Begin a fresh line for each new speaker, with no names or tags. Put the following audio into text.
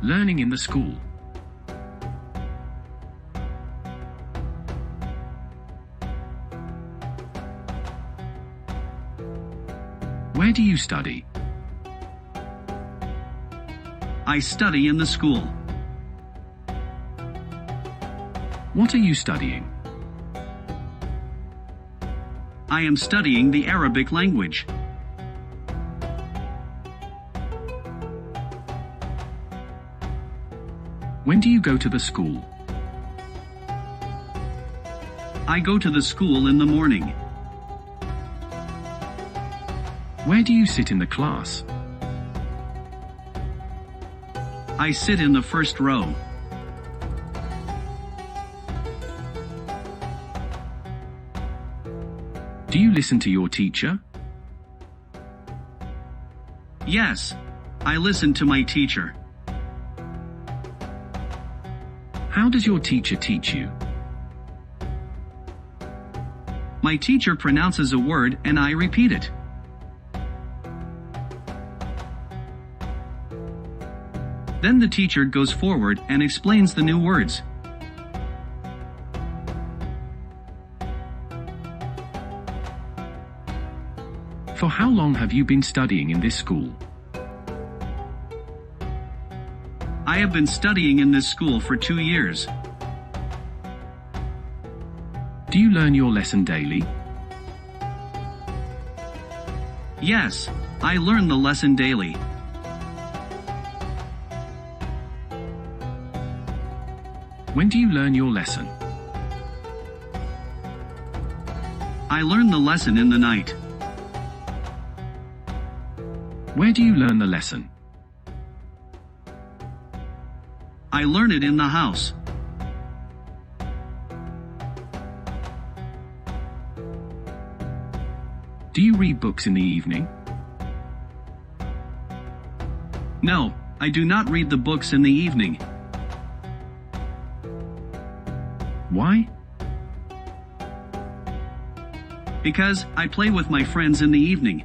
Learning in the school. Where do you study?
I study in the school.
What are you studying?
I am studying the Arabic language.
When do you go to the school?
I go to the school in the morning.
Where do you sit in the class?
I sit in the first row.
Do you listen to your teacher?
Yes, I listen to my teacher.
How does your teacher teach you?
My teacher pronounces a word and I repeat it. Then the teacher goes forward and explains the new words.
For how long have you been studying in this school?
I have been studying in this school for 2 years.
Do you learn your lesson daily?
Yes, I learn the lesson daily.
When do you learn your lesson?
I learn the lesson in the night.
Where do you learn the lesson?
I learn it in the house.
Do you read books in the evening?
No, I do not read the books in the evening.
Why?
Because I play with my friends in the evening.